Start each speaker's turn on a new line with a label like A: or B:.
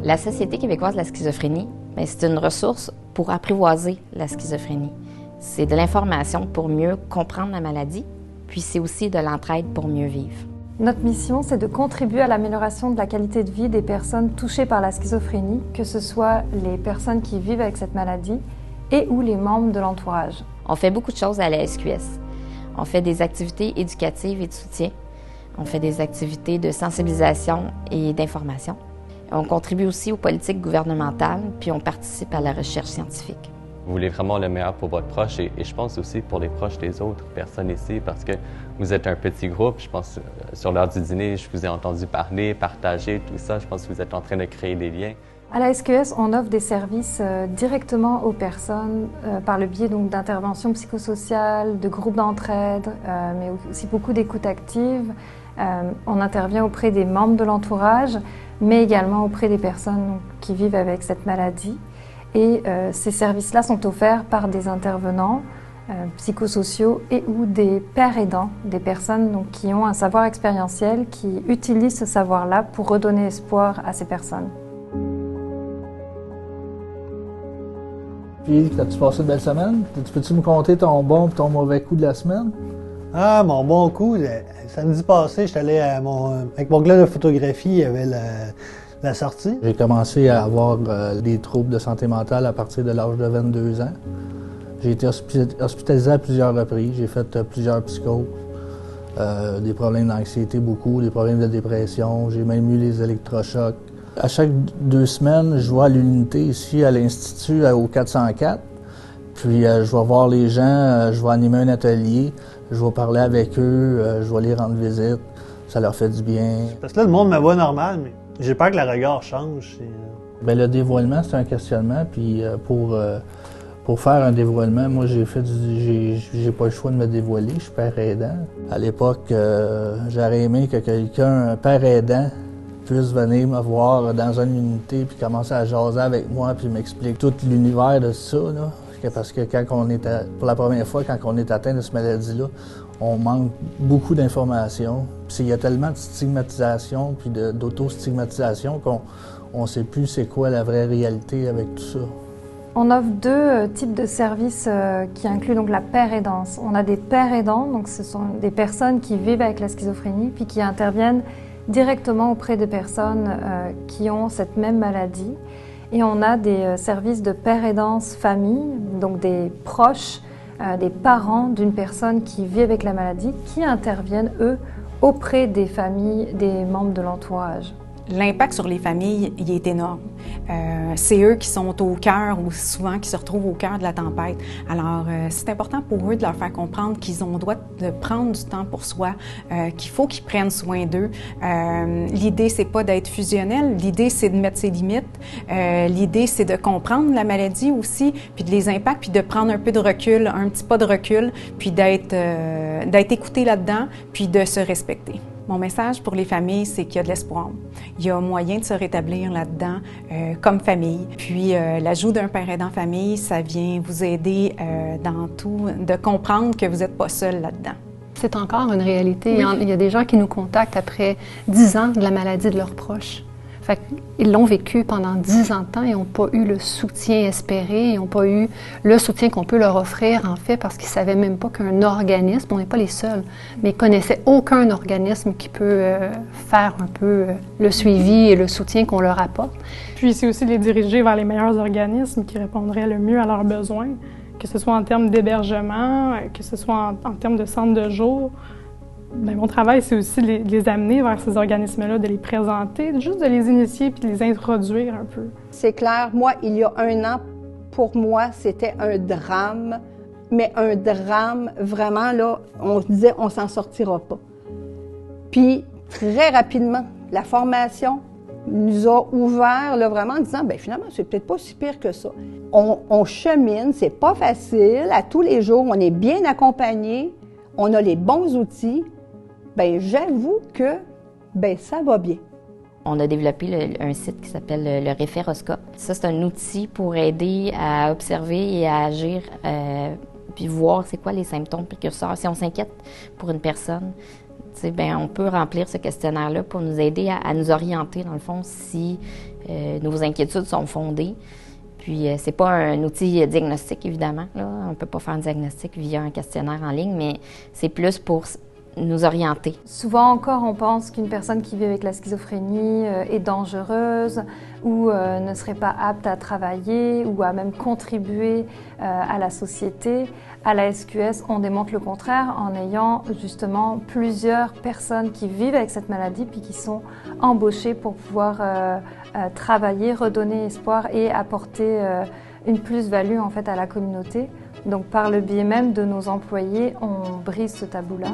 A: La Société québécoise de la schizophrénie, c'est une ressource pour apprivoiser la schizophrénie. C'est de l'information pour mieux comprendre la maladie, puis c'est aussi de l'entraide pour mieux vivre.
B: Notre mission, c'est de contribuer à l'amélioration de la qualité de vie des personnes touchées par la schizophrénie, que ce soit les personnes qui vivent avec cette maladie et ou les membres de l'entourage.
A: On fait beaucoup de choses à la SQS. On fait des activités éducatives et de soutien. On fait des activités de sensibilisation et d'information. On contribue aussi aux politiques gouvernementales, puis on participe à la recherche scientifique.
C: Vous voulez vraiment le meilleur pour votre proche et je pense aussi pour les proches des autres personnes ici parce que vous êtes un petit groupe. Je pense sur l'heure du dîner, je vous ai entendu parler, partager, tout ça. Je pense que vous êtes en train de créer des liens.
B: À la SQS, on offre des services directement aux personnes par le biais d'interventions psychosociales, de groupes d'entraide, mais aussi beaucoup d'écoute active. On intervient auprès des membres de l'entourage, mais également auprès des personnes qui vivent avec cette maladie. Et ces services-là sont offerts par des intervenants psychosociaux et ou des pères aidants, des personnes qui ont un savoir expérientiel, qui utilisent ce savoir-là pour redonner espoir à ces personnes.
D: Puis, as-tu passé une belle semaine? Peux-tu me conter ton bon et ton mauvais coup de la semaine?
E: Ah, mon bon coup, samedi passé, j'étais allé avec mon club de photographie, il y avait la sortie.
D: J'ai commencé à avoir des troubles de santé mentale à partir de l'âge de 22 ans. J'ai été hospitalisé à plusieurs reprises, j'ai fait plusieurs psychoses, des problèmes d'anxiété beaucoup, des problèmes de dépression, j'ai même eu les électrochocs. À chaque 2 semaines, je vais à l'unité ici à l'Institut au 404. Puis je vais voir les gens, je vais animer un atelier, je vais parler avec eux, je vais les rendre visite. Ça leur fait du bien.
E: Parce que là, le monde me voit normal, mais j'ai peur que le regard change.
D: Bien, le dévoilement, c'est un questionnement. Puis pour faire un dévoilement, moi, j'ai pas le choix de me dévoiler. Je suis père aidant. À l'époque, j'aurais aimé que quelqu'un, un père aidant, puisse venir me voir dans une unité puis commencer à jaser avec moi puis m'expliquer tout l'univers de ça, là. Parce que pour la première fois, quand on est atteint de cette maladie-là, on manque beaucoup d'informations. Il y a tellement de stigmatisation puis d'auto-stigmatisation qu'on ne sait plus c'est quoi la vraie réalité avec tout ça.
B: On offre 2 types de services qui incluent donc la paire aidance. On a des pères aidants, donc ce sont des personnes qui vivent avec la schizophrénie puis qui interviennent directement auprès de personnes qui ont cette même maladie. Et on a des services de père aidance famille, donc des proches, des parents d'une personne qui vit avec la maladie, qui interviennent, eux, auprès des familles, des membres de l'entourage.
F: L'impact sur les familles, il est énorme. C'est eux qui sont au cœur ou souvent qui se retrouvent au cœur de la tempête. Alors, c'est important pour eux de leur faire comprendre qu'ils ont le droit de prendre du temps pour soi, qu'il faut qu'ils prennent soin d'eux. L'idée, c'est pas d'être fusionnel. L'idée, c'est de mettre ses limites. L'idée, c'est de comprendre la maladie aussi, puis de les impacts, puis de prendre un peu de recul, un petit pas de recul, puis d'être écouté là-dedans, puis de se respecter. Mon message pour les familles, c'est qu'il y a de l'espoir. Il y a moyen de se rétablir là-dedans comme famille. Puis l'ajout d'un père aidant famille, ça vient vous aider dans tout, de comprendre que vous n'êtes pas seul là-dedans.
G: C'est encore une réalité.
F: Oui.
G: Il y a des gens qui nous contactent après 10 ans de la maladie de leurs proches. Fait qu'ils l'ont vécu pendant 10 ans de temps et n'ont pas eu le soutien espéré, ils n'ont pas eu le soutien qu'on peut leur offrir, en fait, parce qu'ils ne savaient même pas qu'un organisme, on n'est pas les seuls, mais ils ne connaissaient aucun organisme qui peut faire un peu le suivi et le soutien qu'on leur apporte.
H: Puis c'est aussi de les diriger vers les meilleurs organismes qui répondraient le mieux à leurs besoins, que ce soit en termes d'hébergement, que ce soit en termes de centre de jour. Bien, mon travail, c'est aussi de les amener vers ces organismes-là, de les présenter, juste de les initier puis de les introduire un peu.
I: C'est clair, moi, il y a 1 an, pour moi, c'était un drame, mais un drame, vraiment, là, on se disait, on s'en sortira pas. Puis, très rapidement, la formation nous a ouvert, là, vraiment, en disant, bien, finalement, c'est peut-être pas si pire que ça. On chemine, c'est pas facile, à tous les jours, on est bien accompagné, on a les bons outils. Bien, j'avoue que ça va bien.
A: On a développé un site qui s'appelle le Référoscope. Ça, c'est un outil pour aider à observer et à agir, puis voir c'est quoi les symptômes précurseurs. Si on s'inquiète pour une personne, bien, on peut remplir ce questionnaire-là pour nous aider à nous orienter, dans le fond, si nos inquiétudes sont fondées. Puis, c'est pas un outil diagnostique, évidemment. Là. On ne peut pas faire un diagnostic via un questionnaire en ligne, mais c'est plus pour nous orienter.
B: Souvent encore, on pense qu'une personne qui vit avec la schizophrénie est dangereuse ou ne serait pas apte à travailler ou à même contribuer à la société. À la SQS, on démontre le contraire en ayant justement plusieurs personnes qui vivent avec cette maladie puis qui sont embauchées pour pouvoir travailler, redonner espoir et apporter une plus-value en fait à la communauté. Donc par le biais même de nos employés, on brise ce tabou-là.